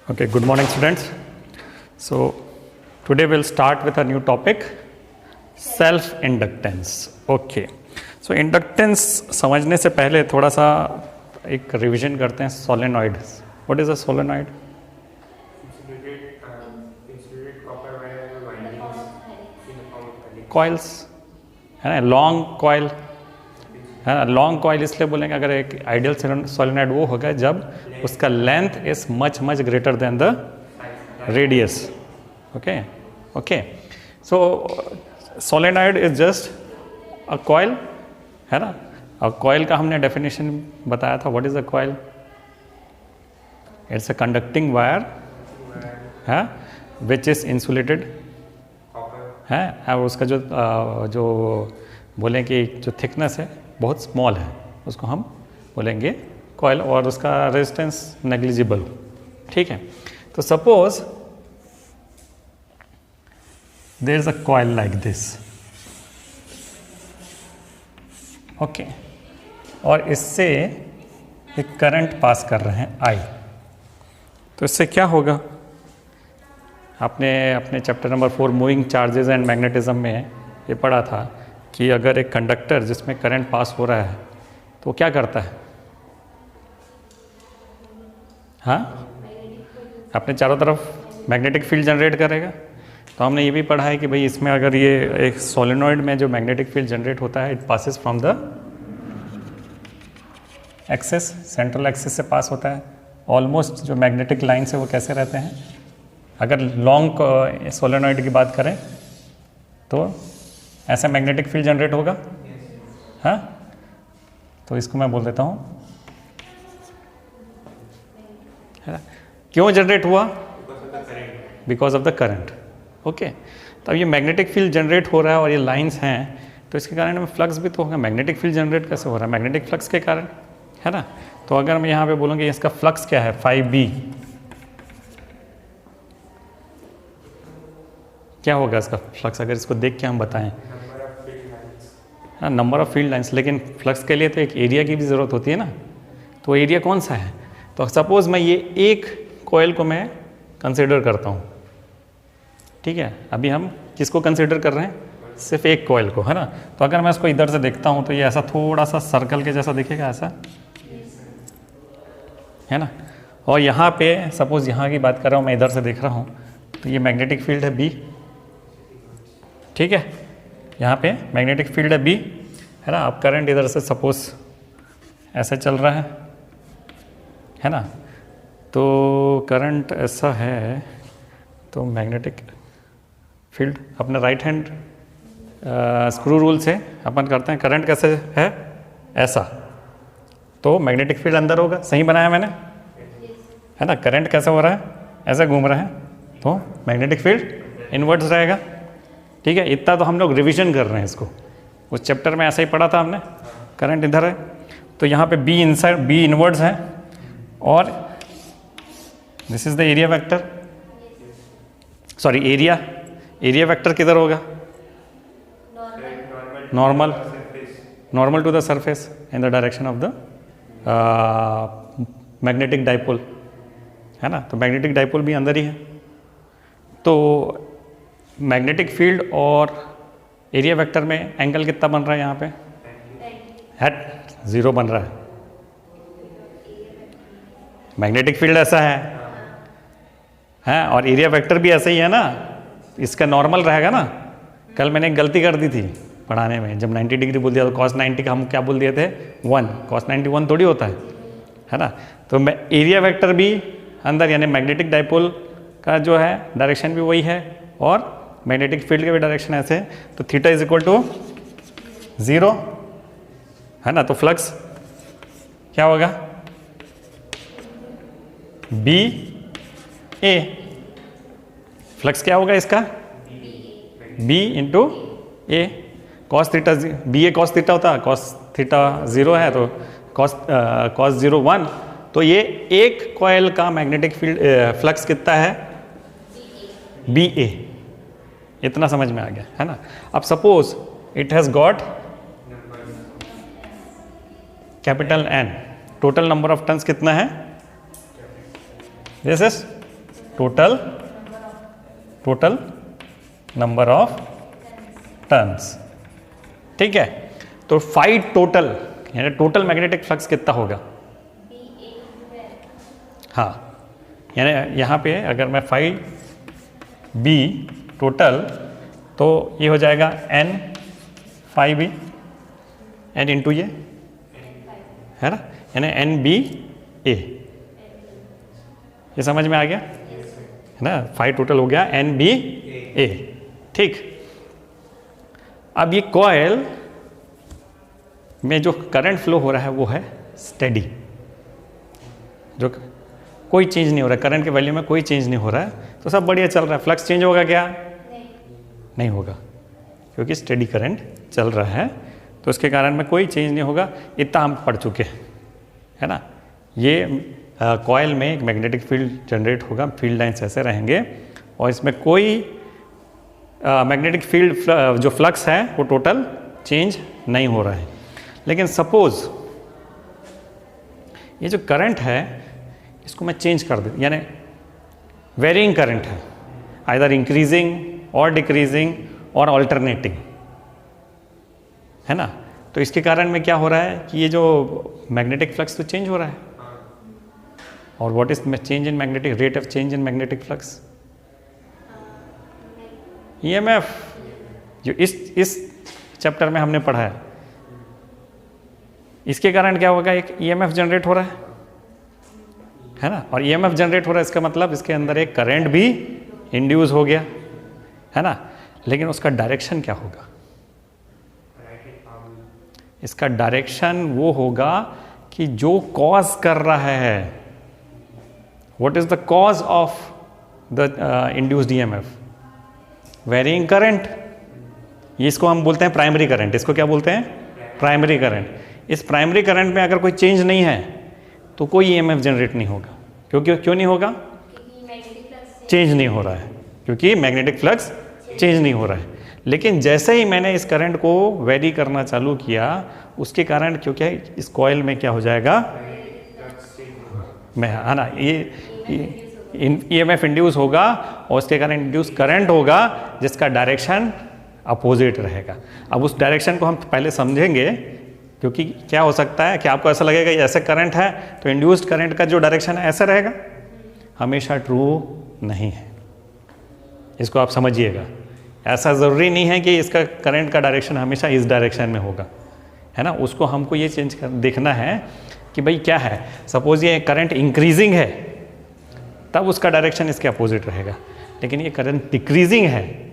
Okay, good morning students. So today we'll start with a new topic, self inductance. Okay, so inductance समझने से पहले थोड़ा सा एक रिवीजन करते हैं. Solenoid. What is a solenoid? Insulated copper wire windings in the form of helix. Coils है ना, लॉन्ग कॉइल है ना. लॉन्ग कॉइल इसलिए बोलेंगे अगर एक आइडियल सोलेनॉइड वो होगा जब उसका length is much greater than the radius. Okay so solenoid is just a coil है ना. और कॉइल का हमने डेफिनेशन बताया था. What is a coil? It's a conducting wire है विच इज इंसुलेटेड है. और उसका जो बोलें कि जो थिकनेस है बहुत स्मॉल है, उसको हम बोलेंगे कॉइल, और उसका रेजिस्टेंस नेग्लिजिबल. ठीक है. तो suppose there is a coil like this. Okay, और इससे एक करंट पास कर रहे हैं आई. तो इससे क्या होगा? आपने अपने chapter number 4 moving charges and magnetism में ये पढ़ा था कि अगर एक कंडक्टर जिसमें करंट पास हो रहा है तो वो क्या करता है? हाँ, अपने चारों तरफ मैग्नेटिक फील्ड जनरेट करेगा. तो हमने ये भी पढ़ा है कि भाई इसमें अगर ये एक सोलेनॉइड में जो मैग्नेटिक फील्ड जनरेट होता है, it passes from the axis, central axis से पास होता है. ऑलमोस्ट जो मैग्नेटिक लाइन्स है वो कैसे रहते हैं? अगर लॉन्ग सोलेनॉइड की बात करें तो ऐसा मैग्नेटिक फील्ड जनरेट होगा. हाँ, तो इसको मैं बोल देता हूँ है ना. क्यों जनरेट हुआ? Because of the current. Okay, तो अब ये मैग्नेटिक फील्ड जनरेट हो रहा है और ये लाइंस हैं, तो इसके कारण में फ्लक्स भी तो होगा. मैग्नेटिक फील्ड जनरेट कैसे हो रहा है? मैग्नेटिक फ्लक्स के कारण है ना. तो अगर मैं यहाँ पे बोलूँगी इसका फ्लक्स क्या है, φb, क्या होगा इसका फ्लक्स? अगर इसको देख के हम बताएं, हाँ, नंबर ऑफ फील्ड लाइंस. लेकिन फ्लक्स के लिए तो एक एरिया की भी ज़रूरत होती है ना. तो एरिया कौन सा है? तो सपोज मैं ये एक कॉइल को मैं कंसिडर करता हूँ. ठीक है, अभी हम किसको कंसिडर कर रहे हैं? सिर्फ एक कॉइल को, है ना. तो अगर मैं इसको इधर से देखता हूँ तो ये ऐसा थोड़ा सा सर्कल के जैसा दिखेगा, ऐसा है ना. और यहाँ पे सपोज यहाँ की बात कर रहा हूँ, मैं इधर से देख रहा हूँ, तो ये मैग्नेटिक फील्ड है बी. ठीक है, यहाँ पे मैग्नेटिक फील्ड है बी, है ना. अब करंट इधर से सपोज ऐसे चल रहा है ना. तो करंट ऐसा है, तो मैग्नेटिक फील्ड अपने राइट हैंड स्क्रू रूल से अपन करते हैं. करंट कैसे है? ऐसा. तो मैग्नेटिक फील्ड अंदर होगा. सही बनाया मैंने, है ना. करंट कैसे हो रहा है? ऐसे घूम रहा है, तो मैग्नेटिक फील्ड इनवर्ट्स रहेगा. ठीक है, इतना तो हम लोग रिवीजन कर रहे हैं इसको. उस चैप्टर में ऐसा ही पढ़ा था हमने. करंट इधर है, तो यहाँ पे बी इनसाइड, बी इनवर्ड्स है, और this is the area vector. Sorry, area vector किधर होगा? Normal to the surface in the direction of the magnetic dipole, है ना. तो मैग्नेटिक डाइपोल भी अंदर ही है. तो मैग्नेटिक फील्ड और एरिया वेक्टर में एंगल कितना बन रहा है? यहाँ पे हैट 0 बन रहा है. मैग्नेटिक फील्ड ऐसा है, और एरिया वेक्टर भी ऐसा ही है ना. इसका नॉर्मल रहेगा ना. कल मैंने एक गलती कर दी थी पढ़ाने में, जब 90 डिग्री बोल दिया तो cos 90 का हम क्या बोल दिए थे? 1. cos 90 1 थोड़ी होता है ना. तो मैं एरिया वेक्टर भी अंदर, यानी मैग्नेटिक डाइपोल का जो है डायरेक्शन भी वही है, और मैग्नेटिक फील्ड के भी डायरेक्शन ऐसे है. तो थीटा इज इक्वल टू 0, है ना. तो फ्लक्स क्या होगा? बी ए. फ्लक्स क्या होगा इसका? बी इंटू ए. कॉस थीटा, बी ए कॉस थीटा होता है. कॉस थीटा 0 है, तो कॉस 0 1. तो ये एक कॉइल का मैग्नेटिक फील्ड फ्लक्स कितना है? B A. इतना समझ में आ गया, है ना. अब suppose it has got capital N. Total number of turns कितना है? This is total number of turns. ठीक है, तो फाई टोटल यानी टोटल मैग्नेटिक फ्लक्स कितना होगा? हाँ, यानी यहाँ पे अगर मैं फाई बी टोटल, तो ये हो जाएगा N phi B N into ये, है ना, यानी एन बी ए। ये समझ में आ गया है ना? फाई टोटल हो गया एन बी ए। ठीक, अब ये कॉइल में जो करंट फ्लो हो रहा है वो है स्टेडी, जो कोई चेंज नहीं हो रहा है, करंट के वैल्यू में कोई चेंज नहीं हो रहा है, तो सब बढ़िया चल रहा है। फ्लक्स चेंज होगा क्या? नहीं होगा, क्योंकि स्टेडी करंट चल रहा है, तो उसके कारण में कोई चेंज नहीं होगा। इतना हम पढ़ चुके हैं, है ना। ये कॉइल में एक मैग्नेटिक फील्ड जनरेट होगा, फील्ड लाइन्स ऐसे रहेंगे, और इसमें कोई मैग्नेटिक फील्ड जो फ्लक्स है वो टोटल चेंज नहीं हो रहा है। लेकिन सपोज ये जो करंट है इसको मैं चेंज कर दूँ, यानी वेरिंग करंट है, आइदर इंक्रीजिंग और डिक्रीजिंग और ऑल्टरनेटिंग, है ना। तो इसके कारण में क्या हो रहा है कि ये जो मैग्नेटिक फ्लक्स तो चेंज हो रहा है। और what is change in magnetic rate of change in magnetic flux? EMF, जो इस चैप्टर में हमने पढ़ा है। इसके कारण क्या होगा? एक ईएमएफ जनरेट हो रहा है ना, और ईएमएफ जनरेट हो रहा है, इसका मतलब इसके अंदर एक करंट भी इंड्यूस हो गया, है ना। लेकिन उसका डायरेक्शन क्या होगा? इसका डायरेक्शन वो होगा कि जो कॉज कर रहा है, what is the cause of the induced EMF? Varying current. इसको हम बोलते हैं प्राइमरी करंट। इसको क्या बोलते हैं? Primary current. इस प्राइमरी करंट में अगर कोई चेंज नहीं है तो कोई ईएमएफ जनरेट नहीं होगा। क्यों नहीं होगा? चेंज नहीं हो रहा है, क्योंकि मैग्नेटिक फ्लक्स चेंज नहीं हो रहा है। लेकिन जैसे ही मैंने इस करंट को वेरी करना चालू किया, उसके कारण क्योंकि इस कॉइल में क्या हो जाएगा, है ना, ये ईएमएफ इंड्यूस होगा, और उसके कारण इंड्यूस करंट होगा जिसका डायरेक्शन अपोजिट रहेगा। अब उस डायरेक्शन को हम पहले समझेंगे, क्योंकि क्या हो सकता है कि आपको ऐसा लगेगा ये ऐसे करंट है तो इंड्यूस्ड करंट का जो डायरेक्शन है ऐसा रहेगा, हमेशा ट्रू नहीं है। इसको आप समझिएगा। ऐसा ज़रूरी नहीं है कि इसका करंट का डायरेक्शन हमेशा इस डायरेक्शन में होगा, है ना। उसको हमको ये चेंज कर देखना है कि भाई क्या है। सपोज ये करंट इंक्रीजिंग है, तब उसका डायरेक्शन इसके अपोजिट रहेगा। लेकिन ये करंट डिक्रीजिंग है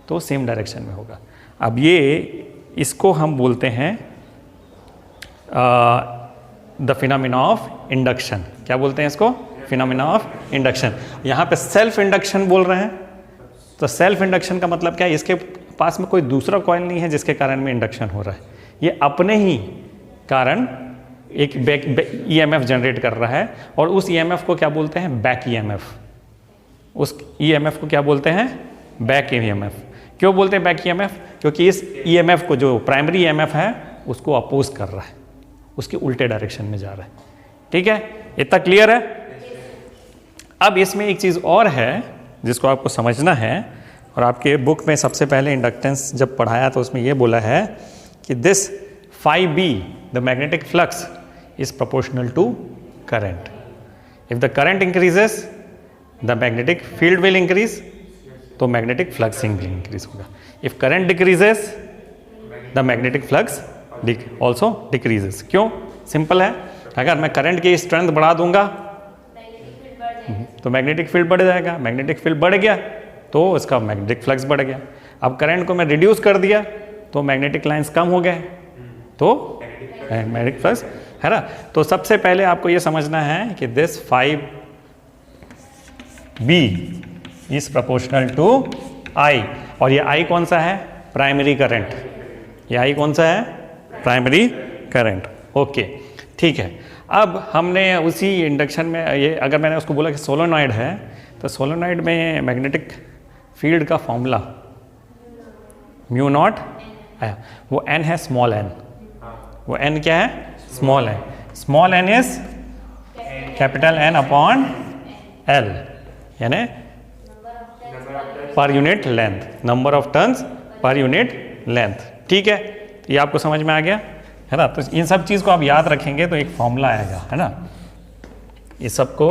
तो सेम डायरेक्शन में होगा। अब ये इसको हम बोलते हैं द फिनोमेना ऑफ इंडक्शन। क्या बोलते हैं इसको? Phenomena of induction. यहाँ पे सेल्फ इंडक्शन बोल रहे हैं। तो सेल्फ इंडक्शन का मतलब क्या है? इसके पास में कोई दूसरा कॉइल नहीं है जिसके कारण में इंडक्शन हो रहा है। ये अपने ही कारण एक ईएमएफ जनरेट कर रहा है, और उस ईएमएफ को क्या बोलते हैं? Back EMF. उस ईएमएफ को क्या बोलते हैं? Back EMF. क्यों बोलते हैं बैक ईएमएफ? क्योंकि इस ईएमएफ को, जो प्राइमरी ईएमएफ है, उसको अपोज कर रहा है, उसके उल्टे डायरेक्शन में जा रहा है। ठीक है, इतना क्लियर है? अब इसमें एक चीज़ और है जिसको आपको समझना है, और आपके बुक में सबसे पहले इंडक्टेंस जब पढ़ाया तो उसमें ये बोला है कि this phi b, the magnetic flux, is proportional to current. If the current increases, the magnetic field will increase, तो magnetic fluxing will increase होगा. If current decreases, the magnetic flux also decreases. क्यों? Simple है, अगर मैं current की strength बढ़ा दूंगा तो मैग्नेटिक फील्ड बढ़ जाएगा। मैग्नेटिक फील्ड बढ़ गया तो उसका मैग्नेटिक फ्लक्स बढ़ गया। अब करंट को मैं रिड्यूस कर दिया तो मैग्नेटिक लाइंस कम हो गए, तो मैग्नेटिक फ्लक्स, है ना। तो सबसे पहले आपको ये समझना है कि this 5b is proportional to I, और ये I कौन सा है? Primary current. ये I कौन सा है? Primary current. ओके, ठीक है। अब हमने उसी इंडक्शन में ये, अगर मैंने उसको बोला कि सोलेनॉइड है, तो सोलेनॉइड में मैग्नेटिक फील्ड का फॉर्मूला म्यू नॉट आया, वो n है स्मॉल n। वो n क्या है? Small n। Small n is capital N upon L यानी per unit length, number of turns per unit length. ठीक है, ये आपको समझ में आ गया है ना। तो इन सब चीज़ को आप याद रखेंगे तो एक फॉर्मूला आएगा, है ना, ये सबको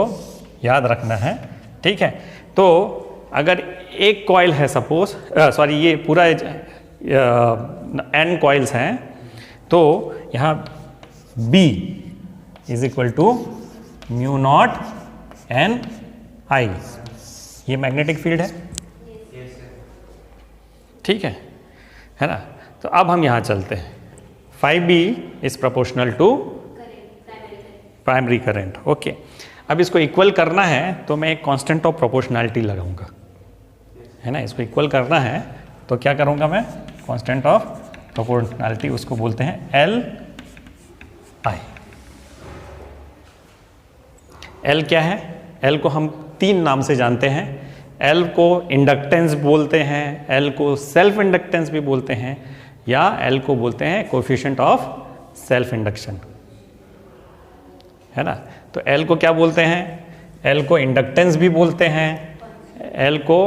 याद रखना है। ठीक है, तो अगर एक कॉइल है सपोज, सॉरी ये पूरा n कॉइल्स हैं, तो यहाँ B is equal to mu naught n I, ये मैग्नेटिक फील्ड है। ठीक है ना। तो अब हम यहाँ चलते हैं, 5B is proportional to primary current. Okay, अब इसको इक्वल करना है तो मैं एक कांस्टेंट ऑफ प्रोपोर्शनैलिटी लगाऊंगा, है ना। इसको इक्वल करना है तो क्या करूंगा मैं, कांस्टेंट ऑफ प्रोपोर्शनैलिटी, उसको बोलते हैं एल आई। एल क्या है, एल को हम 3 नाम से जानते हैं। एल को इंडक्टेंस बोलते हैं, एल को सेल्फ इंडक्टेंस भी बोलते हैं, या एल को बोलते हैं कोएफिशिएंट ऑफ सेल्फ इंडक्शन, है ना। तो एल को क्या बोलते हैं, एल को इंडक्टेंस भी बोलते हैं, एल को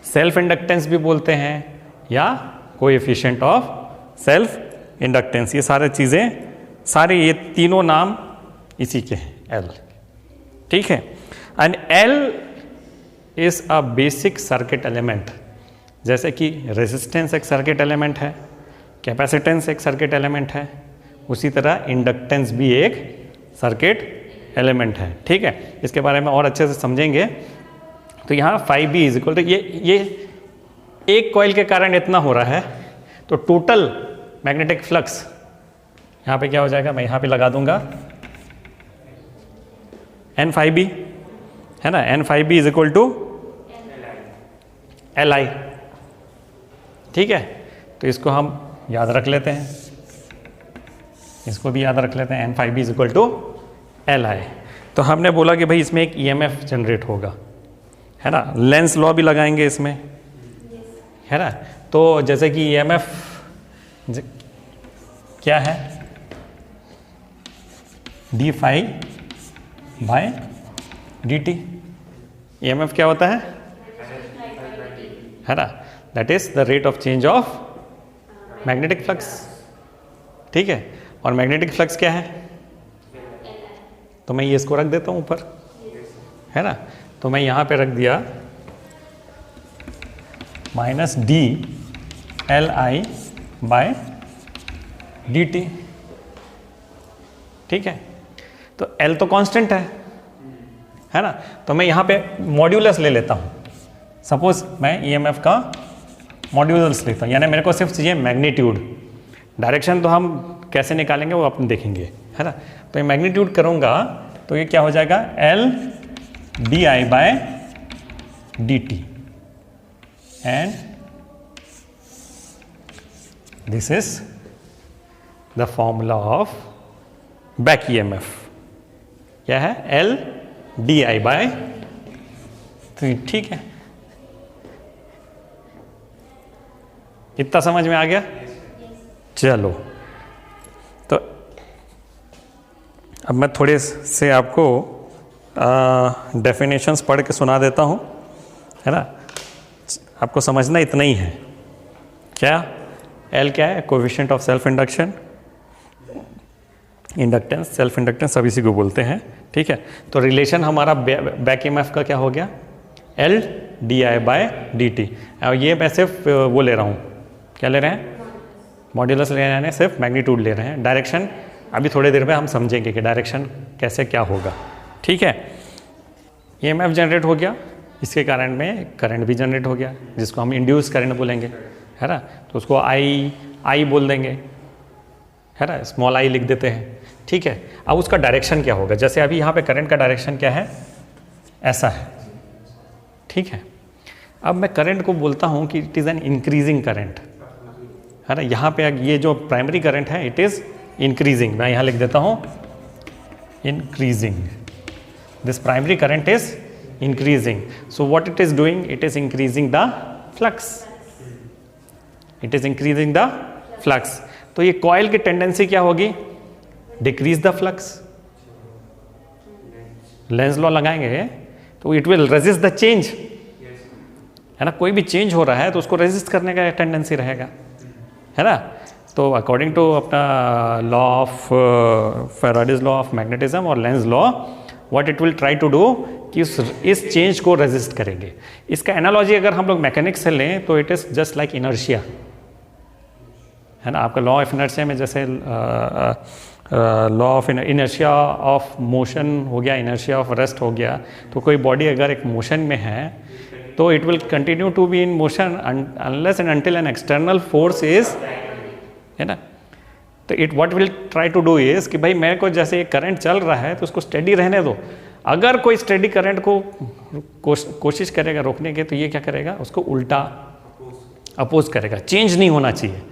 सेल्फ इंडक्टेंस भी बोलते हैं, या कोएफिशिएंट ऑफ सेल्फ इंडक्टेंस। ये सारे चीज़ें, सारे ये तीनों नाम इसी के हैं, एल। ठीक है, and L is a basic circuit element. जैसे कि रेजिस्टेंस एक सर्किट एलिमेंट है, कैपेसिटेंस एक सर्किट एलिमेंट है, उसी तरह इंडक्टेंस भी एक सर्किट एलिमेंट है। ठीक है, इसके बारे में और अच्छे से समझेंगे। तो यहाँ 5B इज इक्वल टू ये एक कॉइल के कारण इतना हो रहा है, तो टोटल मैग्नेटिक फ्लक्स यहाँ पे क्या हो जाएगा, मैं यहाँ पे लगा दूंगा N5B, है ना। N5B is equal to Li। ठीक है, तो इसको हम याद रख लेते हैं, इसको भी याद रख लेते हैं, N5B is equal to Li। तो हमने बोला कि भाई इसमें एक EMF जनरेट होगा, है ना। लेंस लॉ भी लगाएंगे इसमें, है ना। तो जैसे कि EMF क्या है, d phi by dt। EMF क्या होता है ना, that is the rate of change of magnetic flux. ठीक है, और मैग्नेटिक फ्लक्स क्या है, तो मैं ये इसको रख देता हूं ऊपर, है ना। तो मैं यहां पे रख दिया minus d L I by d t. ठीक है, तो एल तो कांस्टेंट है ना। तो मैं यहां पे मॉड्यूलस ले लेता हूं। सपोज मैं ईएमएफ का मॉड्यूलस लेता हूं, यानी मेरे को सिर्फ चाहिए मैग्नीट्यूड। डायरेक्शन तो हम कैसे निकालेंगे वो अपन देखेंगे, है ना। तो ये मैग्नीट्यूड करूंगा तो ये क्या हो जाएगा, L d I by d t, and this is the formula of back EMF. क्या है, एल डी आई बाय 3। ठीक है, इतना समझ में आ गया। चलो, तो अब मैं थोड़े से आपको डेफिनेशंस पढ़ के सुना देता हूँ, है ना। आपको समझना इतना ही है। क्या एल क्या है, coefficient of self induction, inductance, self inductance, सब इसी को बोलते हैं। ठीक है, तो रिलेशन हमारा बैक ईएमएफ का क्या हो गया, L d I by d t. और ये मैं सिर्फ वो ले रहा हूँ, क्या ले रहे हैं, मॉड्यूलस ले रहे हैं, सिर्फ मैग्नीट्यूड ले रहे हैं। डायरेक्शन अभी थोड़ी देर में हम समझेंगे कि डायरेक्शन कैसे क्या होगा। ठीक है, ईएमएफ जनरेट हो गया, इसके कारण में करंट भी जनरेट हो गया, जिसको हम इंड्यूस करंट बोलेंगे, है ना। तो उसको आई बोल देंगे, है ना, स्मॉल आई लिख देते हैं। ठीक है, अब उसका डायरेक्शन क्या होगा, जैसे अभी यहाँ पे करंट का डायरेक्शन क्या है, ऐसा है। ठीक है, अब मैं करंट को बोलता हूँ कि it is an increasing current, है ना। यहाँ पे ये जो प्राइमरी करंट है इट इज़ इंक्रीजिंग, मैं यहाँ लिख देता हूँ increasing, this primary current is increasing. So what it is doing, it is increasing the flux, it is increasing the flux. तो ये कॉइल की टेंडेंसी क्या होगी, decrease the flux. Lenz law लगाएंगे तो it will resist the change, है ना। कोई भी चेंज हो रहा है तो उसको रेजिस्ट करने का टेंडेंसी रहेगा, है ना। तो अकॉर्डिंग टू अपना law of Faraday's law of magnetism और Lenz law, what it will try to do कि इस चेंज को रेजिस्ट करेंगे। इसका एनालॉजी अगर हम लोग मैकेनिक्स से लें तो it is just like inertia, है ना। आपका लॉ ऑफ इनर्शिया में जैसे law of inertia of motion हो गया, इनर्शिया ऑफ रेस्ट हो गया, तो कोई बॉडी अगर एक मोशन में है तो it will continue to be in motion unless and until an external force is, है ना। तो it what will try to do is कि भाई मेरे को जैसे करंट चल रहा है तो उसको स्टेडी रहने दो। अगर कोई स्टेडी करंट को कोशिश करेगा रोकने के तो ये क्या करेगा, उसको उल्टा अपोज करेगा, चेंज नहीं होना चाहिए,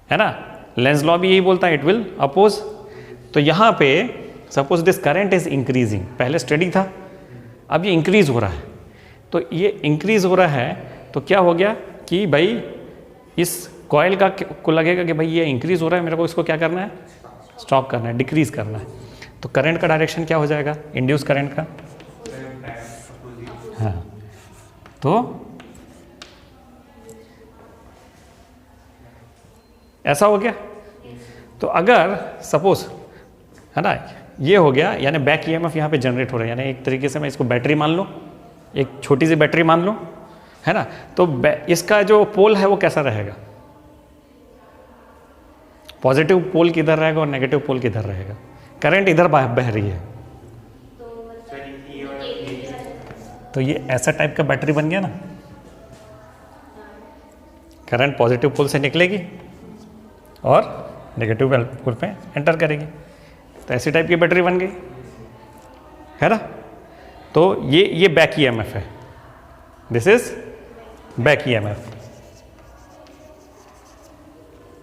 है ना। लेंज लॉ भी यही बोलता है, इट विल अपोज। तो यहाँ पे suppose this current is increasing, पहले स्टेडी था अब ये इंक्रीज हो रहा है, तो ये इंक्रीज हो रहा है तो क्या हो गया कि भाई इस कॉइल का को लगेगा कि भाई ये इंक्रीज हो रहा है, मेरे को इसको क्या करना है, स्टॉप करना है, डिक्रीज करना है। तो करंट का डायरेक्शन क्या हो जाएगा, इंड्यूस करंट का, हाँ। तो ऐसा हो गया। तो अगर सपोज, है ना, ये हो गया, यानी बैक ईएमएफ यहाँ पे जनरेट हो रहा है, यानी एक तरीके से मैं इसको बैटरी मान लूँ, एक छोटी सी बैटरी मान लूँ, है ना। तो इसका जो पोल है वो कैसा रहेगा, पॉजिटिव पोल किधर रहेगा और नेगेटिव पोल किधर रहेगा। करंट इधर बह रही है तो ये ऐसा टाइप का बैटरी बन गया ना, करंट पॉजिटिव पोल से निकलेगी और नेगेटिव पोल पे एंटर करेगी, तो ऐसी टाइप की बैटरी बन गई, है ना। तो ये बैक ईएमएफ है, दिस इज बैक ईएमएफ,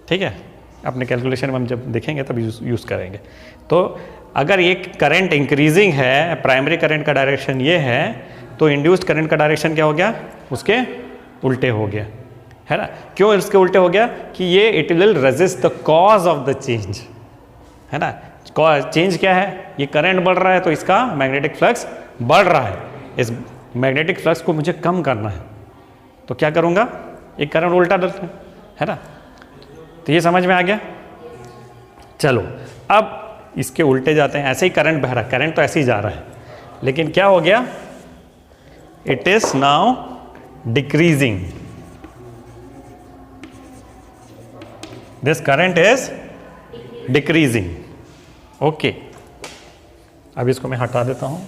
ठीक है। अपने कैलकुलेशन में हम जब देखेंगे तब यूज़ करेंगे। तो अगर ये करंट इंक्रीजिंग है, प्राइमरी करंट का डायरेक्शन ये है, तो इंड्यूस्ड करंट का डायरेक्शन क्या हो गया, उसके उल्टे हो गया, है ना। क्यों इसके उल्टे हो गया कि ये it will resist the cause of the change, है ना। चेंज क्या है, ये करंट बढ़ रहा है तो इसका मैग्नेटिक फ्लक्स बढ़ रहा है, इस मैग्नेटिक फ्लक्स को मुझे कम करना है, तो क्या करूँगा, एक करंट उल्टा डालना है ना। तो ये समझ में आ गया। चलो अब इसके उल्टे जाते हैं, ऐसे ही करंट बह रहा है, करंट तो ऐसे ही जा रहा है, लेकिन क्या हो गया, it is now decreasing, this current is decreasing, okay. अब इसको मैं हटा देता हूं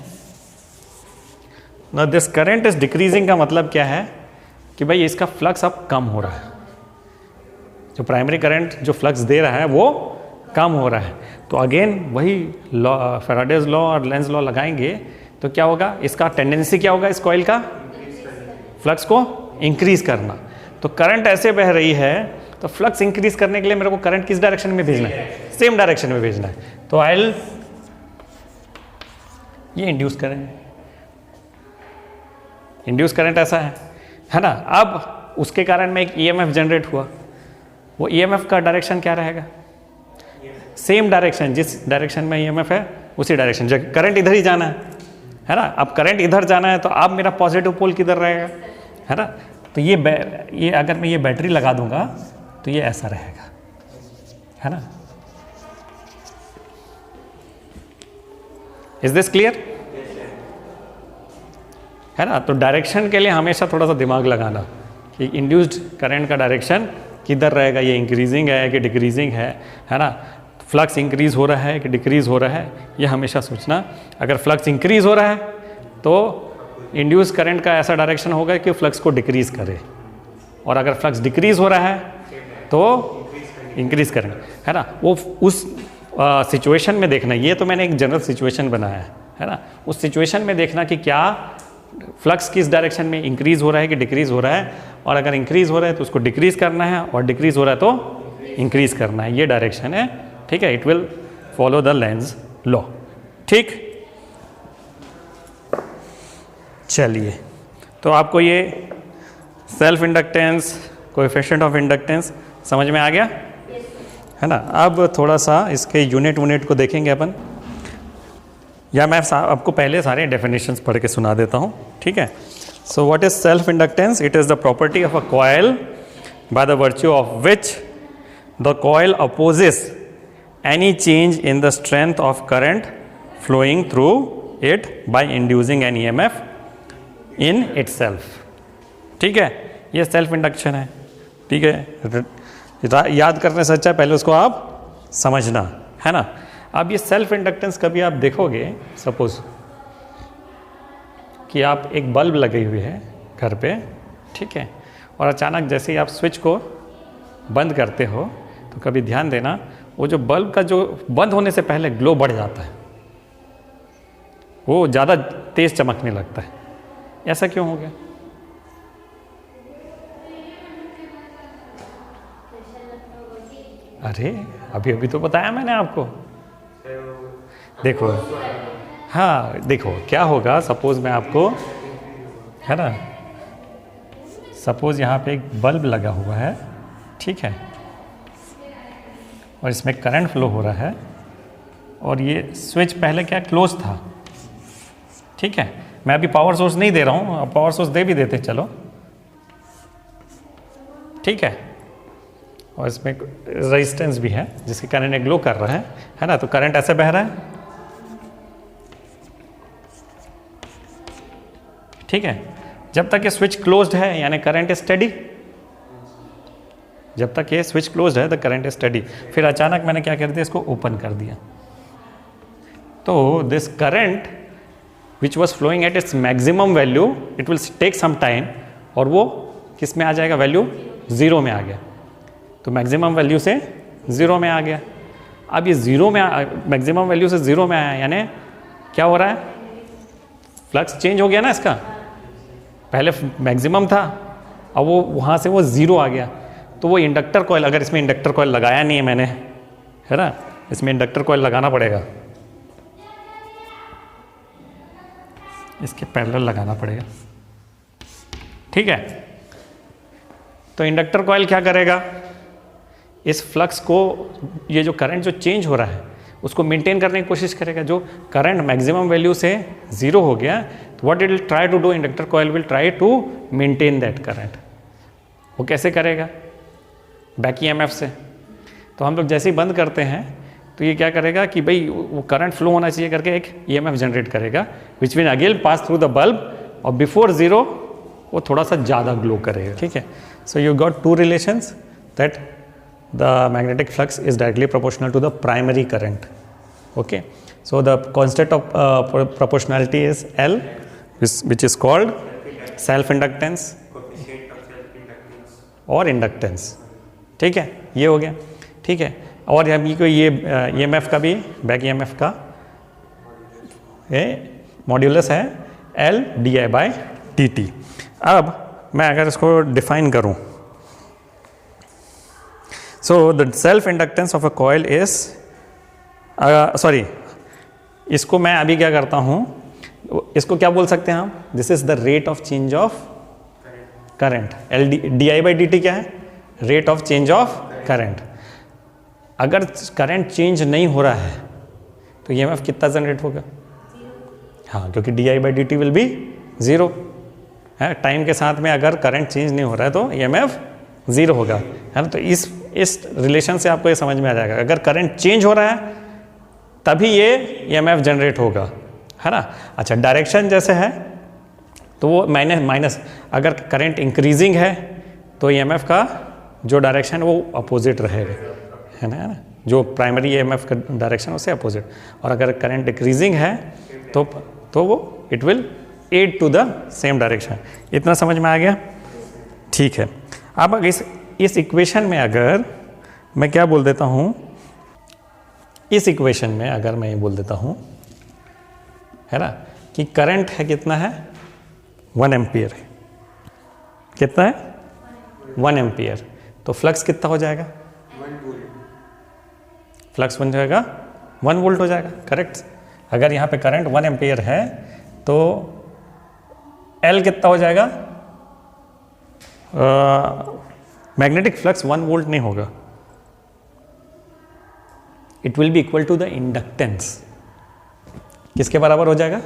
ना। दिस करंट इज डिक्रीजिंग का मतलब क्या है कि भाई इसका फ्लक्स अब कम हो रहा है, जो प्राइमरी करंट जो फ्लक्स दे रहा है वो कम हो रहा है। तो अगेन वही लॉ, फैराडेज लॉ और लेंज लॉ लगाएंगे तो क्या होगा, इसका टेंडेंसी क्या होगा, इस कॉइल का फ्लक्स को इंक्रीज करना। तो करंट ऐसे बह रही है तो फ्लक्स इंक्रीज करने के लिए मेरे को करंट किस डायरेक्शन में भेजना है, सेम डायरेक्शन में भेजना है। तो आई ये इंड्यूस करेंगे, इंड्यूस करंट ऐसा है ना। अब उसके कारण में एक ईएमएफ जनरेट हुआ, वो ईएमएफ का डायरेक्शन क्या रहेगा, सेम डायरेक्शन, जिस डायरेक्शन में ईएमएफ है उसी डायरेक्शन, जो करंट इधर ही जाना है ना। अब करंट इधर जाना है तो अब मेरा पॉजिटिव पोल किधर रहेगा, है ना। तो ये अगर मैं ये बैटरी लगा दूंगा तो ये ऐसा रहेगा, है ना। इज दिस क्लियर, है ना। तो डायरेक्शन के लिए हमेशा थोड़ा सा दिमाग लगाना कि इंड्यूस्ड करंट का डायरेक्शन किधर रहेगा, ये इंक्रीजिंग है कि डिक्रीजिंग है ना। फ्लक्स इंक्रीज हो रहा है कि डिक्रीज हो रहा है, ये हमेशा सोचना। अगर फ्लक्स इंक्रीज हो रहा है तो इंड्यूस करंट का ऐसा डायरेक्शन होगा कि फ्लक्स को डिक्रीज करे, और अगर फ्लक्स डिक्रीज हो रहा है तो इंक्रीज करेंगे, है ना। वो उस सिचुएशन में देखना, ये तो मैंने एक जनरल सिचुएशन बनाया है ना। उस सिचुएशन में देखना कि क्या फ्लक्स किस डायरेक्शन में इंक्रीज हो रहा है कि डिक्रीज हो रहा है, और अगर इंक्रीज हो रहा है तो उसको डिक्रीज करना है, और डिक्रीज हो रहा है तो इंक्रीज करना है, ये डायरेक्शन है, ठीक है। It will follow the Lenz law, ठीक। चलिए, तो आपको ये self inductance, coefficient of inductance समझ में आ गया, है ना। अब थोड़ा सा इसके यूनिट को देखेंगे अपन। या मैं आपको पहले सारे डेफिनेशंस पढ़ के सुना देता हूँ, ठीक है। So what is self inductance? It is the property of a coil by the virtue of which the coil opposes any change in the strength of current flowing through it by inducing an EMF in itself, ठीक है। ये self induction है, ठीक है। याद करने से अच्छा पहले उसको आप समझना, है ना। अब ये सेल्फ इंडक्टेंस कभी आप देखोगे, सपोज कि आप एक बल्ब लगी हुई है घर पे, ठीक है, और अचानक जैसे ही आप स्विच को बंद करते हो तो कभी ध्यान देना वो जो बल्ब का जो बंद होने से पहले ग्लो बढ़ जाता है, वो ज़्यादा तेज चमकने लगता है। ऐसा क्यों हो गया? अरे अभी अभी तो बताया मैंने आपको। देखो, हाँ देखो क्या होगा, सपोज मैं आपको, है ना, सपोज यहाँ पे एक बल्ब लगा हुआ है, ठीक है, और इसमें करंट फ्लो हो रहा है और ये स्विच पहले क्या क्लोज था, ठीक है। मैं अभी पावर सोर्स नहीं दे रहा हूँ, अब पावर सोर्स दे भी देते चलो, ठीक है, और इसमें रेजिस्टेंस भी है जिसके करंट ग्लो कर रहा है ना। तो करंट ऐसे बह रहा है, ठीक है। जब तक ये स्विच क्लोज्ड है यानी करंट इज स्टेडी, जब तक ये स्विच क्लोज्ड है द करंट इज स्टेडी। फिर अचानक मैंने क्या कर दिया, इसको ओपन कर दिया, तो this current which was flowing at its maximum value it will take some time, और वो किस में आ जाएगा, वैल्यू 0 में आ गया। तो मैक्सिमम वैल्यू से 0 में आ गया। अब ये 0 में मैक्सिमम वैल्यू से 0 में आया, यानी क्या हो रहा है, फ्लक्स चेंज हो गया ना इसका। पहले मैक्सिमम था, अब वो वहाँ से वो 0 आ गया। तो वो इंडक्टर कॉइल, अगर इसमें इंडक्टर कॉइल लगाया नहीं है मैंने, है ना, इसमें इंडक्टर कॉइल लगाना पड़ेगा, इसके पैरेलल लगाना पड़ेगा, ठीक है। तो इंडक्टर कॉइल क्या करेगा, इस फ्लक्स को, ये जो करंट जो चेंज हो रहा है उसको मेंटेन करने की कोशिश करेगा। जो करंट मैक्सिमम वैल्यू से 0 हो गया, तो what it will try to do, inductor coil will try to maintain that current. वो कैसे करेगा, बैक EMF से। तो हम लोग जैसे ही बंद करते हैं तो ये क्या करेगा कि भाई वो करंट फ्लो होना चाहिए करके एक EMF जनरेट करेगा, which will again pass through the bulb, और बिफोर 0 वो थोड़ा सा ज़्यादा ग्लो करेगा, ठीक है। So you got 2 relations that the magnetic flux is directly proportional to the primary current, okay. So the constant of proportionality is L, which is called self inductance और inductance, ठीक है। ये हो गया, ठीक है। और अभी कोई ये EMF का भी, बैक EMF का ये मॉड्यूलस है L di/dt। अब मैं अगर इसको डिफाइन करूं, so the self inductance of a coil is इसको मैं अभी क्या करता हूँ, इसको क्या बोल सकते हैं हम, this is the rate of change of current. di/dt क्या है, rate of change of current. अगर करंट चेंज नहीं हो रहा है तो EMF कितना जनरेट होगा, हाँ, क्योंकि di/dt विल बी 0 है। टाइम के साथ में अगर करंट चेंज नहीं हो रहा है तो EMF 0 होगा, है ना। तो इस रिलेशन से आपको ये समझ में आ जाएगा, अगर करंट चेंज हो रहा है तभी ये EMF जनरेट होगा, है ना। अच्छा, डायरेक्शन जैसे है तो वो माइनस, अगर करंट इंक्रीजिंग है तो EMF का जो डायरेक्शन वो अपोजिट रहेगा, है ना। जो प्राइमरी EMF का डायरेक्शन उससे अपोजिट। और अगर करंट डिक्रीजिंग है तो वो it will add to the same direction. इतना समझ में आ गया, ठीक है। अब इस इक्वेशन में अगर मैं क्या बोल देता हूँ, इस इक्वेशन में अगर मैं ये बोल देता हूँ, है ना, कि करंट है कितना है, 1 एम्पियर है, कितना है 1 एम्पियर, तो फ्लक्स कितना हो जाएगा, 1 वोल्ट, फ्लक्स बन जाएगा 1 वोल्ट हो जाएगा, करेक्ट। अगर यहाँ पे करंट 1 एम्पियर है तो एल कितना हो जाएगा, मैग्नेटिक फ्लक्स 1 वोल्ट नहीं होगा, it will be equal to the inductance, किसके बराबर हो जाएगा?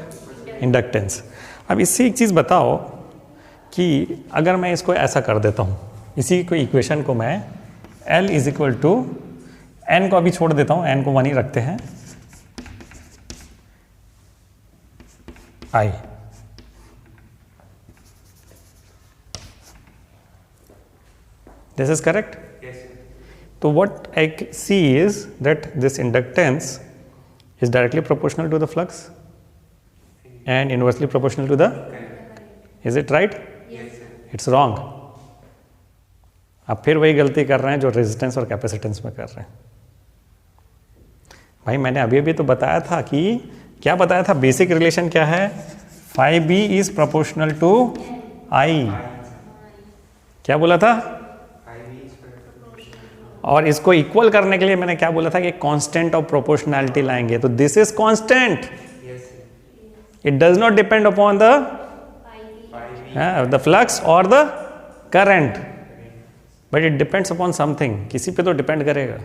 इंडक्टेंस। अब इससे एक चीज़ बताओ कि अगर मैं इसको ऐसा कर देता हूँ, इसी को इक्वेशन को मैं L is equal to N को अभी छोड़ देता हूँ, N को 1 ही रखते हैं, I। This is correct? Yes, sir. So what I see is that this inductance is directly proportional to the flux and inversely proportional to the, is it right? Yes, sir. It's wrong. आप फिर वही गलती कर रहे हैं जो resistance और capacitance में कर रहे हैं। भाई मैंने अभी अभी तो बताया था कि क्या बताया था, बेसिक रिलेशन क्या है, phi b is proportional to I। क्या बोला था? और इसको इक्वल करने के लिए मैंने क्या बोला था कि कांस्टेंट ऑफ प्रोपोर्शनैलिटी लाएंगे, तो this is constant, it does not depend upon the flux और the current, but it depends upon something, किसी पे तो डिपेंड करेगा।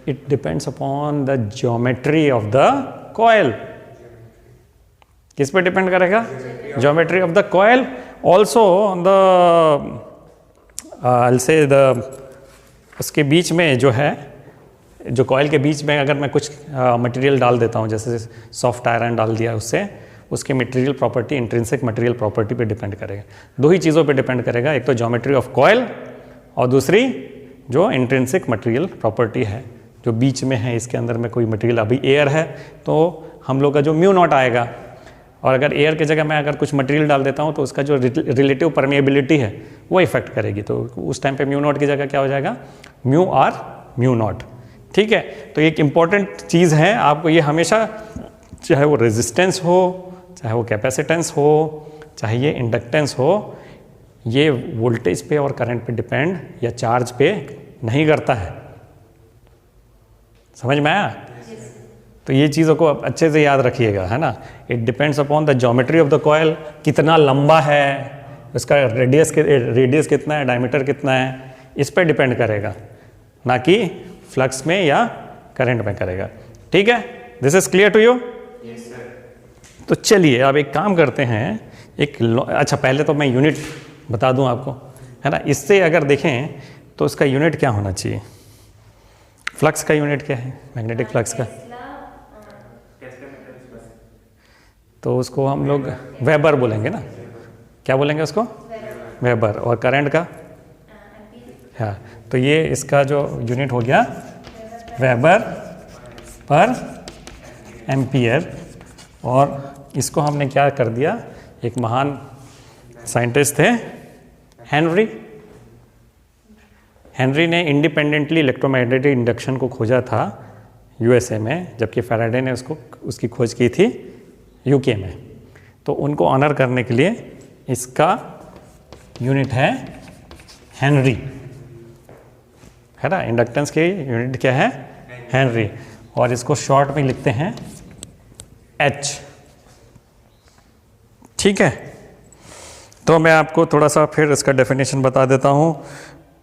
It depends upon the geometry of the coil. किस पे डिपेंड करेगा? Geometry of the coil. Also the I'll say उसके बीच में जो है, जो कॉइल के बीच में अगर मैं कुछ मटेरियल डाल देता हूँ, जैसे सॉफ्ट आयरन डाल दिया, उससे उसके material property, intrinsic material property पे डिपेंड करेगा। दो ही चीज़ों पे डिपेंड करेगा, एक तो ज्योमेट्री ऑफ कॉइल और दूसरी जो इंट्रिंसिक मटेरियल प्रॉपर्टी है जो बीच में है। इसके अंदर में कोई मटेरियल, अभी एयर है तो हम लोग का जो म्यू नॉट आएगा, और अगर एयर की जगह मैं अगर कुछ मटेरियल डाल देता हूँ तो उसका जो रिलेटिव परमेबिलिटी है वो इफेक्ट करेगी, तो उस टाइम पे म्यू नॉट की जगह क्या हो जाएगा? Mu R mu naught. ठीक है, तो एक इम्पॉर्टेंट चीज़ है, आपको ये हमेशा, चाहे वो रेजिस्टेंस हो, चाहे वो कैपेसिटेंस हो, चाहे ये इंडक्टेंस हो, ये वोल्टेज पे और करंट पे डिपेंड या चार्ज पे नहीं करता है। समझ में आया? तो ये चीज़ों को अच्छे से याद रखिएगा, है ना। It depends upon the geometry of the coil, कितना लंबा है, उसका रेडियस कितना है, डायमीटर कितना है, इस पर डिपेंड करेगा, ना कि फ्लक्स में या करंट में करेगा। ठीक है, this is clear to you? Yes sir. तो चलिए अब एक काम करते हैं, अच्छा पहले तो मैं यूनिट बता दूं आपको, है ना। इससे अगर देखें तो उसका यूनिट क्या होना चाहिए, फ्लक्स का यूनिट क्या है, मैग्नेटिक फ्लक्स का, तो उसको हम लोग वेबर बोलेंगे ना, क्या बोलेंगे उसको? वेबर। और करंट का? हाँ, तो ये इसका जो यूनिट हो गया वेबर पर एम्पियर। और इसको हमने क्या कर दिया, एक महान साइंटिस्ट थे हेनरी ने इंडिपेंडेंटली इलेक्ट्रोमैग्नेटिक इंडक्शन को खोजा था यूएसए में, जबकि फैराडे ने उसकी खोज की थी यूके में। तो उनको ऑनर करने के लिए इसका यूनिट है हेनरी, है ना। इंडक्टेंस की यूनिट क्या है? हेनरी। और इसको शॉर्ट में लिखते हैं H। ठीक है, तो मैं आपको थोड़ा सा फिर इसका डेफिनेशन बता देता हूँ।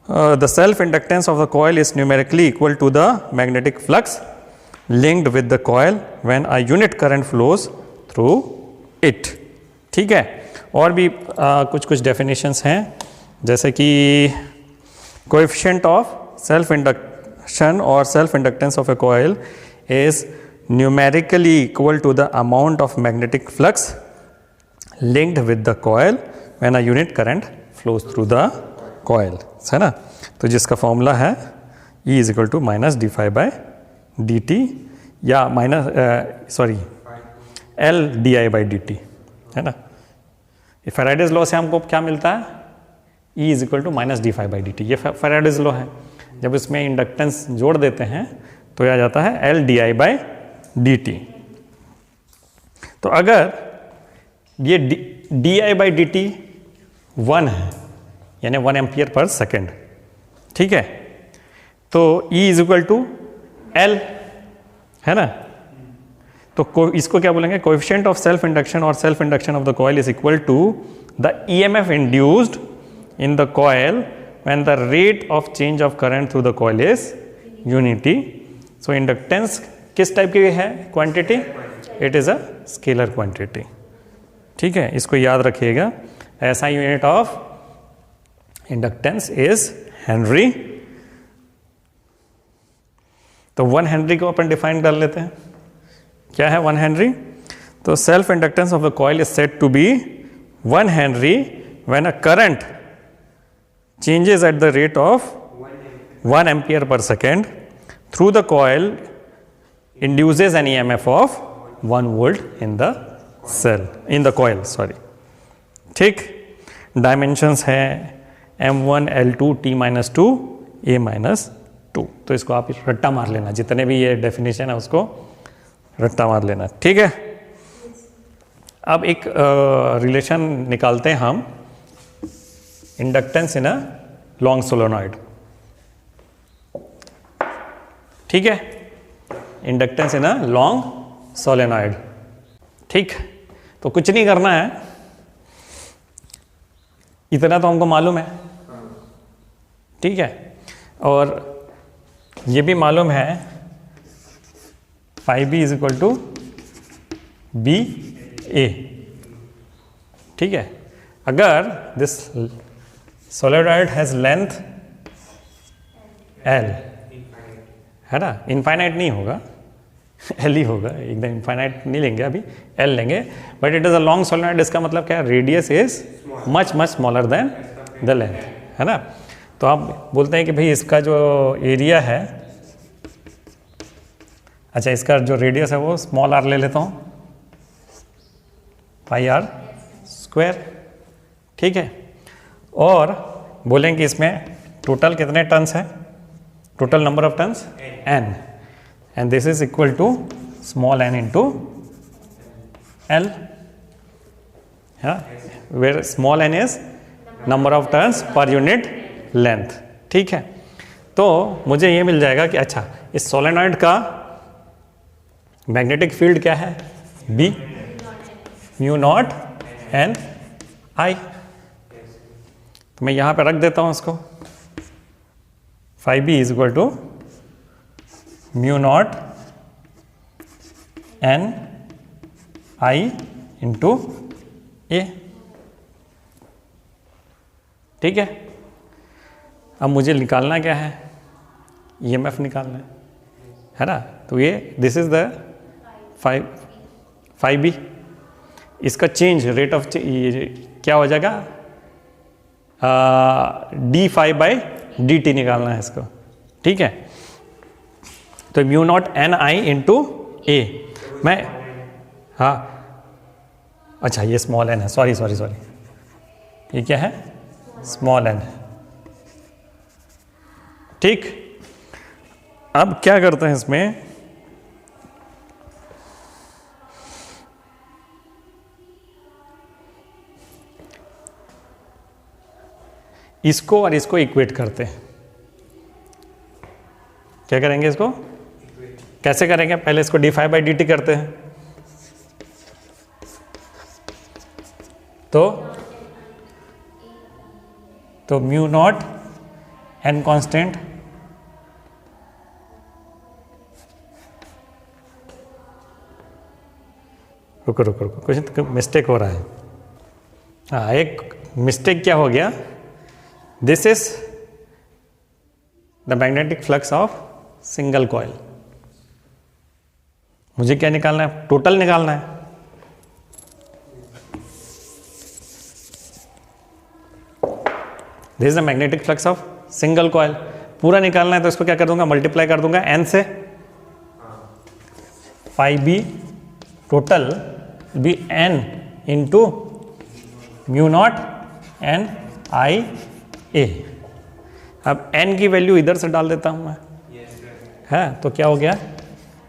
The self inductance of the coil is numerically equal to the magnetic flux linked with the coil when a unit current flows through it. ठीक है, और भी कुछ डेफिनेशंस हैं, जैसे कि कोएफिशिएंट ऑफ सेल्फ इंडक्शन और self inductance of a coil is numerically equal to the amount of magnetic flux linked with the coil when a unit current flows through the coil, है ना। तो जिसका formula है E is equal to minus d phi by D t, या L d I by D t, है ना। Faraday's law से हमको क्या मिलता है? E is equal to minus d phi by D t, ये फैराडेज लॉ है। जब इसमें इंडक्टेंस जोड़ देते हैं तो यह आ जाता है L d I by D T. तो अगर ये D I by D T 1 है, यानी 1 एम्पियर पर सेकेंड, ठीक है, तो E is equal to L, है ना। तो इसको क्या बोलेंगे? कोएफिशिएंट ऑफ सेल्फ इंडक्शन और self induction of the coil is equal to the EMF induced in the coil when the rate of change of current through the coil is unity, so inductance किस type की है quantity? It is a scalar quantity. ठीक है, इसको याद रखिएगा। ऐसा unit of inductance is henry. तो 1 हेनरी को अपन डिफाइन कर लेते हैं। क्या है 1 हेनरी? तो self inductance of the coil is said to be 1 henry when a current changes at the rate of 1 ampere per second through the coil induces an EMF of 1 volt in the cell, in the coil, sorry. ठीक, dimensions है M1, L2, T-2, A-2। तो इसको आप रट्टा मार लेना, जितने भी ये डेफिनेशन है उसको रट्टा मार लेना। ठीक है, अब एक रिलेशन निकालते हैं हम inductance in a long solenoid. ठीक है, inductance in a long solenoid. ठीक, तो कुछ नहीं करना है, इतना तो हमको मालूम है। ठीक है, और ये भी मालूम है phi b is equal to B A. ठीक है, अगर this solenoid has length L, है ना, इनफाइनाइट नहीं होगा, L ही होगा, एकदम इनफाइनाइट नहीं लेंगे अभी, L लेंगे, but it is a long solenoid. इसका मतलब क्या है? Radius is much much smaller than the length, है ना। तो आप बोलते हैं कि भाई इसका जो एरिया है, अच्छा इसका जो रेडियस है वो स्मॉल r ले लेता हूँ, पाई r स्क्वायर। ठीक है, और बोलेंगे इसमें टोटल कितने टर्न्स है? Total number of turns n, and this is equal to small n into L, where small n is number of turns per unit length. ठीक है, तो मुझे ये मिल जाएगा कि अच्छा इस सोलेनॉइड का मैग्नेटिक फील्ड क्या है? B, mu naught n I। तो मैं यहां पे रख देता हूं इसको, phi b is equal to mu naught n I into A. ठीक है, अब मुझे निकालना क्या है? EMF निकालना है ना। तो ये this is the phi b, इसका चेंज रेट ऑफ क्या हो जाएगा? D phi by D T निकालना है इसको। ठीक है, तो mu naught N I into A. मैं हाँ, अच्छा ये स्मॉल एन है, सॉरी, ये क्या है? Small n. ठीक, अब क्या करते हैं इसमें? इसको और इसको इक्वेट करते हैं। क्या करेंगे इसको? कैसे करेंगे? पहले इसको d phi by D t करते हैं, तो म्यू नॉट एन कांस्टेंट रुको कुछ मिस्टेक हो रहा है। हाँ, एक मिस्टेक क्या हो गया? This is the magnetic flux of single coil. मुझे क्या निकालना है? टोटल निकालना है। This is the magnetic flux of single coil. पूरा निकालना है तो इसको क्या कर दूंगा? मल्टीप्लाई कर दूंगा n से। phi b total B n into mu naught n I a। अब n की वैल्यू इधर से डाल देता हूं मैं, है तो क्या हो गया?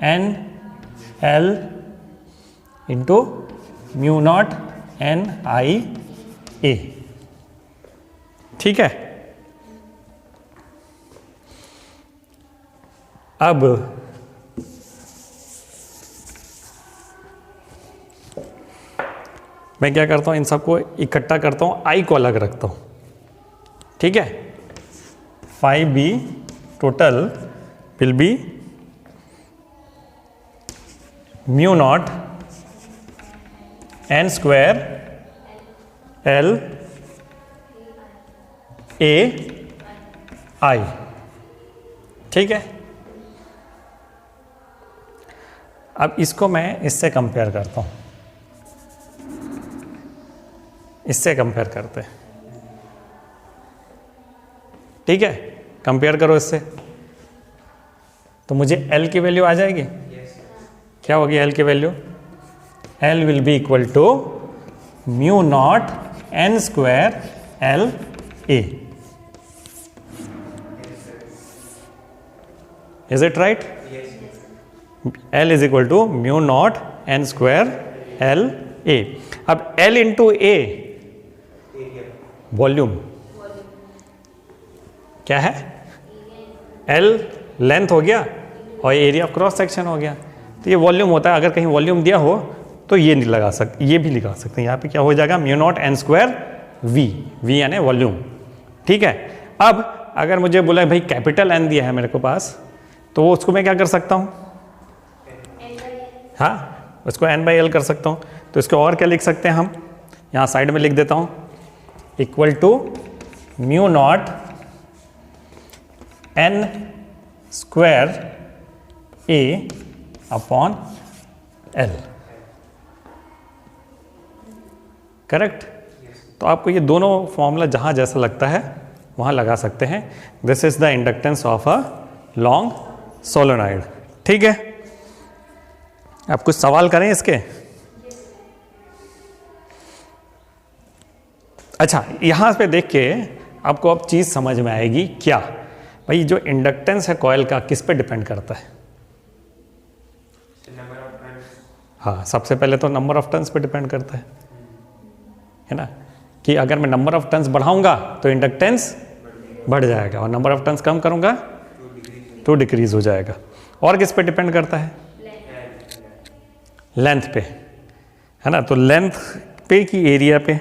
n l into mu naught n I a। ठीक है, अब मैं क्या करता हूं? इन सबको इकट्ठा करता हूं, I को अलग रखता हूं। ठीक है, phi b total will be mu naught N square L A I. ठीक है, अब इसको मैं इससे कंपेयर करता हूं, इससे कंपेयर करते हैं। ठीक है, कंपेयर करो इससे, तो मुझे L की वैल्यू आ जाएगी। क्या होगी L की value? L will be equal to mu naught N square L A. Is it right? L is equal to mu naught N square L A. अब L इंटू ए वॉल्यूम क्या है? L length हो गया और area of cross section हो गया, तो ये वॉल्यूम होता है। अगर कहीं वॉल्यूम दिया हो तो ये नहीं लगा सकते, ये भी लगा सकते हैं। यहाँ पे क्या हो जाएगा? Mu naught N square V, V यानी वॉल्यूम। ठीक है, अब अगर मुझे बोला भाई कैपिटल एन दिया है मेरे को पास, तो उसको मैं क्या कर सकता हूँ? हाँ, उसको एन बाई एल कर सकता हूँ। तो इसको और क्या लिख सकते हैं हम? यहाँ साइड में लिख देता हूँ, equal to mu naught N square A upon L. Correct? तो आपको ये दोनों फॉर्मूला जहां जैसा लगता है वहां लगा सकते हैं। This is the inductance of a long solenoid. ठीक है, आप कुछ सवाल करें इसके? अच्छा, यहां पे देख के आपको अब चीज समझ में आएगी। क्या भाई, जो इंडक्टेंस है कॉइल का किस पे डिपेंड करता है? हाँ, सबसे पहले तो नंबर ऑफ टर्न्स पे डिपेंड करता है ना, कि अगर मैं नंबर ऑफ टर्न्स बढ़ाऊंगा तो इंडक्टेंस बढ़ जाएगा, और नंबर ऑफ टर्न्स कम करूंगा तो डिक्रीज हो जाएगा। और किस पे डिपेंड करता है? लेंथ पे, है ना। तो लेंथ पे की एरिया पे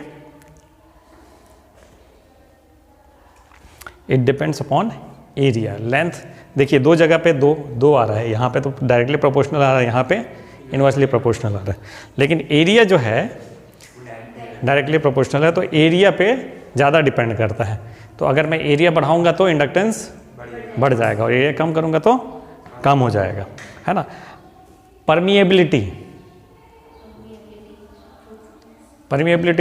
it depends upon area. Length देखिए दो जगह पे दो आ रहा है, यहाँ पे तो डायरेक्टली प्रोपोर्शनल आ रहा है, यहाँ पे इनवर्सली प्रोपोर्शनल आ रहा है। लेकिन एरिया जो है डायरेक्टली प्रोपोर्शनल है, तो एरिया पे ज़्यादा डिपेंड करता है। तो अगर मैं एरिया बढ़ाऊंगा तो इंडक्टेंस बढ़ जाएगा, और एरिया कम करूंगा तो कम हो जाएगा, है ना। परमिएबिलिटी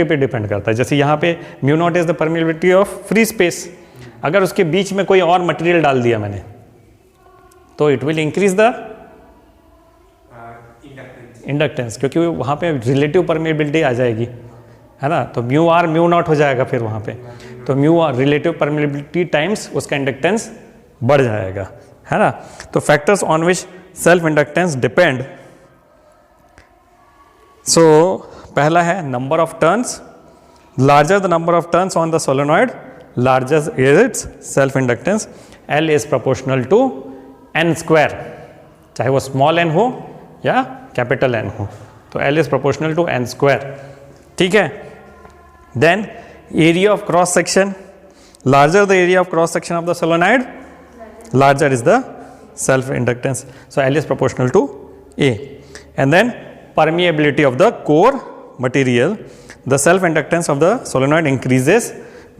पे डिपेंड करता है। जैसे यहाँ पे mu naught is the permeability of free space. अगर उसके बीच में कोई और मटेरियल डाल दिया मैंने, तो it will increase the inductance, क्योंकि वहाँ पे रिलेटिव परमिएबिलिटी आ जाएगी, है ना। तो म्यू आर म्यू नॉट हो जाएगा फिर वहाँ पे, तो mu R relative permeability times उसका इंडक्टेंस बढ़ जाएगा, है ना। तो factors on which self inductance depend. So पहला है number of turns. Larger the number of turns on the solenoid, larger is its self inductance. L is proportional to n square, चाहे वो small n हो या capital N हो, तो L is proportional to n square। ठीक है, then area of cross section, larger the area of cross section of the solenoid, larger is the self inductance, so L is proportional to A। And then permeability of the core material, the self inductance of the solenoid increases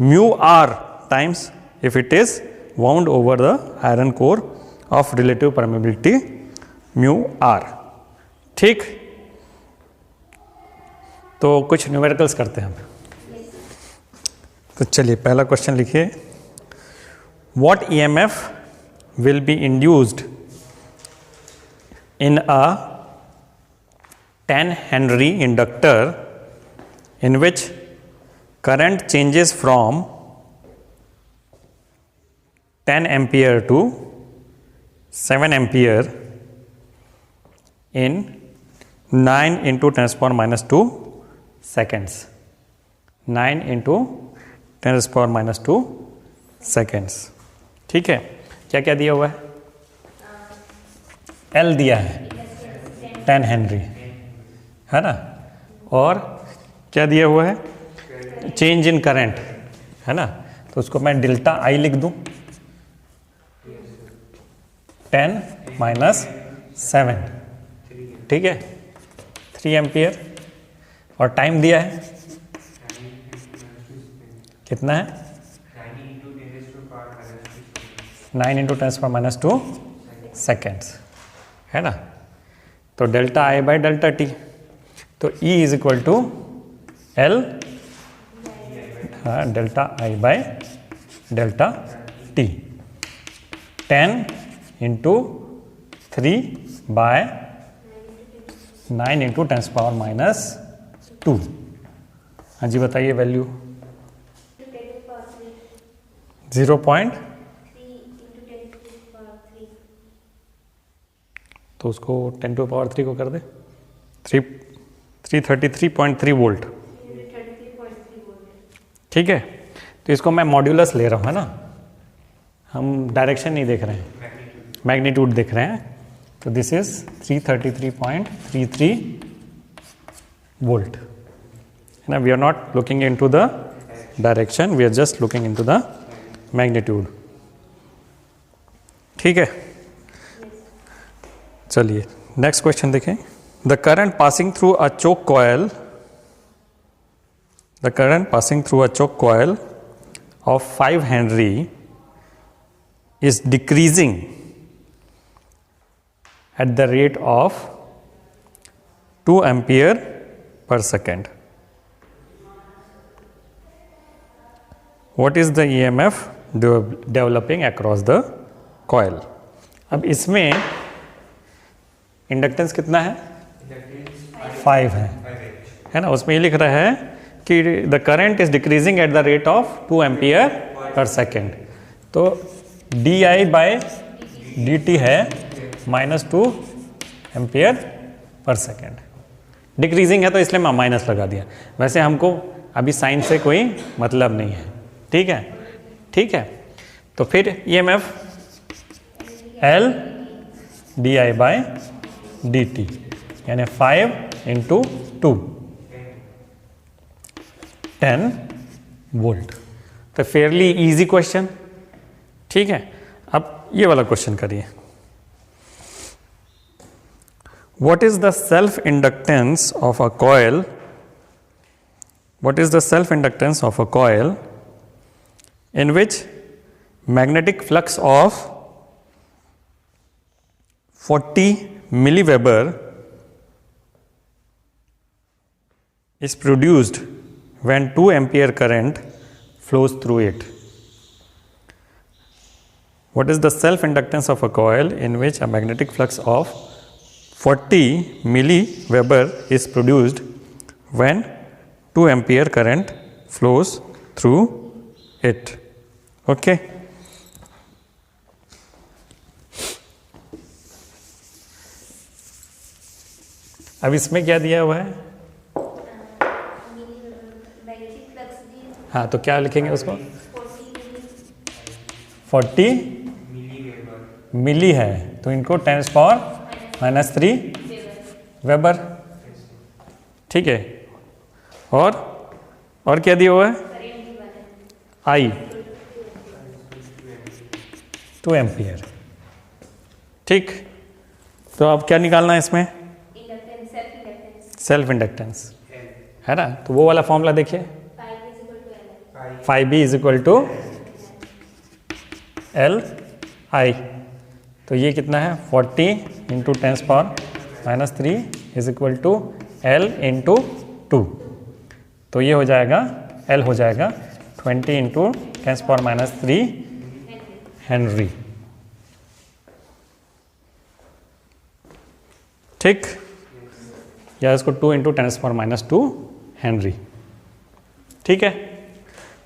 mu r times if it is wound over the iron core of relative permeability mu r। ठीक, तो कुछ numericals करते हैं हम। तो चलिए पहला question लिखिए, what EMF will be induced in a 10 Henry inductor in which current changes from 10 ampere to 7 ampere in 9 into 10 to the power minus 2 seconds। 9 into 10 to the power minus 2 seconds। ठीक है, क्या क्या दिया हुआ है? L दिया है 10 Henry, है ना, और क्या दिया हुआ है? चेंज इन करंट, है ना। तो उसको मैं डेल्टा आई लिख दूं, 10 - 7। ठीक है, 3 एम्पियर, और टाइम दिया है कितना है, 9 इंटू 10⁻², सेकेंड्स, है ना। तो delta I by delta t, तो E is equal to L, हाँ, delta I by delta t, 10 into 3 by 9 into 10⁻²। हाँ जी बताइए वैल्यू 0. तो उसको 10⁻³ को कर दे, 333.3 वोल्ट, ठीक है। तो इसको मैं मॉड्यूलस ले रहा हूँ, है ना, हम डायरेक्शन नहीं देख रहे हैं, मैग्नीट्यूड देख रहे हैं। तो दिस इज 333.33 वोल्ट, है ना। We are not looking into the direction, we are just looking into the magnitude, ठीक है। चलिए नेक्स्ट क्वेश्चन देखें। The current passing through a choke coil, the current passing through a choke coil of 5 Henry is decreasing at the rate of 2 ampere per second. What is the EMF developing across the coil? अब इसमें inductance कितना है, 5 है ना। उसमें ये लिख रहा है कि the current is decreasing at the rate of 2 ampere per second. तो d I by d t है -2 एम्पियर पर सेकेंड। डिक्रीजिंग है तो इसलिए मैं माइनस लगा दिया, वैसे हमको अभी साइन से कोई मतलब नहीं है, ठीक है, ठीक है। तो फिर EMF L d I by d t, यानी 5 इंटू 2, 10 वोल्ट। तो फेयरली इजी क्वेश्चन, ठीक है। अब ये वाला क्वेश्चन करिए। What is the self inductance of a coil, what is the self inductance of a coil in which magnetic flux of 40 milliweber is produced when 2 ampere current flows through it. What is the self inductance of a coil in which a magnetic flux of 40 milliweber is produced when 2 ampere current flows through it? Okay. अब इसमें क्या दिया हुआ है, हाँ, तो क्या लिखेंगे उसको, 40 मिली है, तो इनको 10⁻³ वेबर, ठीक है। और क्या दिया हुआ है, I 2 एम्पियर, ठीक। तो अब क्या निकालना है इसमें, सेल्फ इंडक्टेंस, है ना। तो वो वाला फॉर्मूला देखिए, 5B is equal to L I। तो ये कितना है, 40 into 10⁻³ is equal to L into 2। तो ये हो जाएगा, L हो जाएगा 20 इंटू 10⁻³ हेनरी, ठीक, या इसको 2 इंटू 10⁻² हेनरी, ठीक है।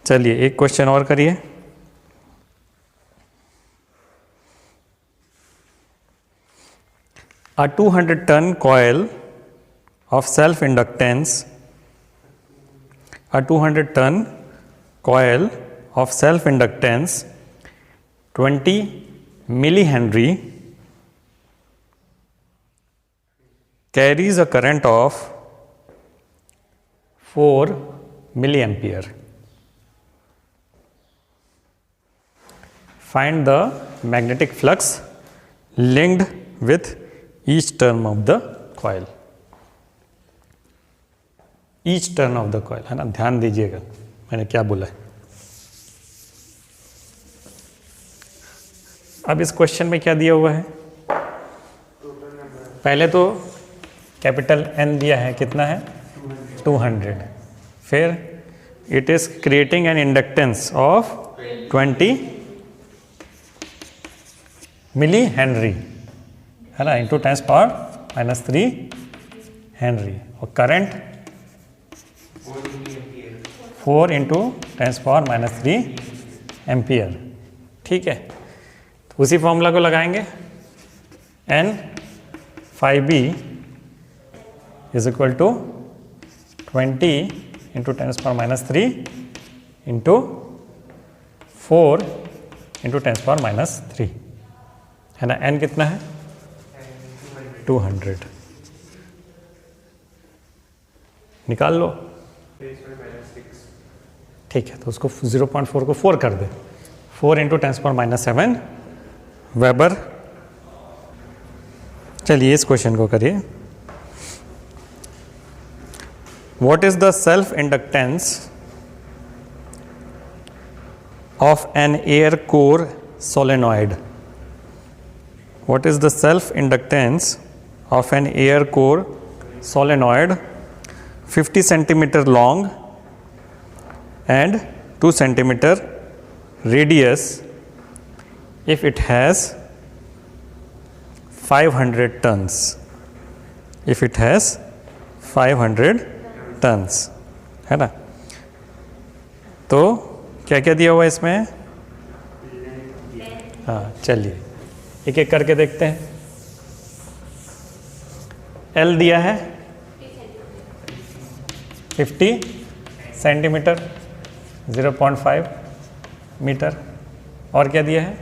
चलिए एक क्वेश्चन और करिए। A 200-ton coil of self-inductance, a 200-ton coil of self-inductance 20 millihenry carries a current of 4 milliampere. Find the magnetic flux linked with each term of the coil, each turn off the coil, है ना, ध्यान दीजिएगा मैंने क्या बोला है। अब इस क्वेश्चन में क्या दिया हुआ है, पहले तो कैपिटल N दिया है, कितना है 200, फिर it is creating an inductance of 20 milli henry, है ना, इंटू 10⁻³ हेनरी, और करंट 4 इंटू 10⁻³ एम्पियर। ठीक है, तो उसी फॉर्मूला को लगाएंगे, N⁵B is equal to 20 into 10⁻³ into 4 into 10⁻³, है ना। N कितना है 200, निकाल लो। ठीक है, तो उसको 0.4 को 4 कर दे, 4 इंटू 10⁻⁷ वेबर। चलिए इस क्वेश्चन को करिए। What is the self inductance of an air core solenoid? What is the self inductance of an air core solenoid 50 centimeter long and 2 centimeter radius if it has 500 tons? If it has 500 tons, है ना। तो क्या क्या दिया हुआ है इसमें? हाँ, चलिए एक एक करके देखते हैं। L दिया है 50 सेंटीमीटर, 0.5 मीटर, और क्या दिया है,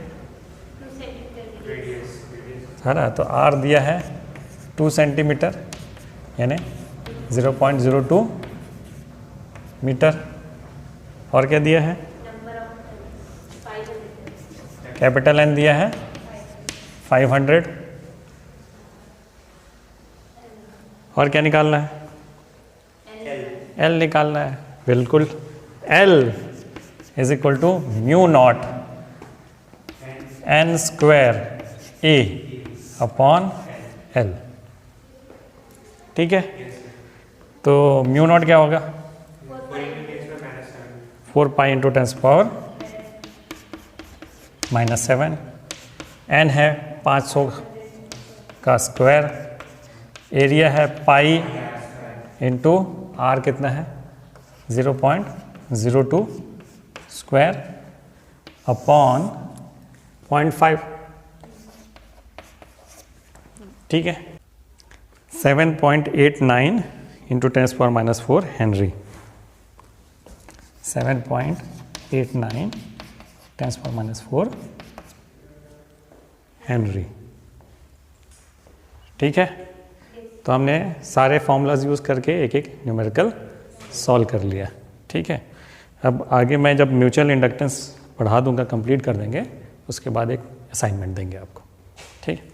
है ना, तो R दिया है 2 सेंटीमीटर यानी 0.02 मीटर, और क्या दिया है, कैपिटल N दिया है 500, और क्या निकालना है, L निकालना है, बिल्कुल। L is equal to mu naught N square A upon L। ठीक है, तो म्यू नॉट क्या होगा, 4 पाई इंटू 10⁻⁷, N है 500 का स्क्वायर, एरिया है पाई इंटू R कितना है 0.02 स्क्वायर अपॉन 0.5। ठीक है, 7.89 इंटू 10⁻⁴ हेनरी, 7.89 10⁻⁴ हेनरी। ठीक है, तो हमने सारे फॉर्मूलाज यूज़ करके एक एक न्यूमेरिकल सॉल्व कर लिया। ठीक है, अब आगे मैं जब म्यूचुअल इंडक्टेंस पढ़ा दूंगा, कंप्लीट कर देंगे, उसके बाद एक असाइनमेंट देंगे आपको। ठीक है।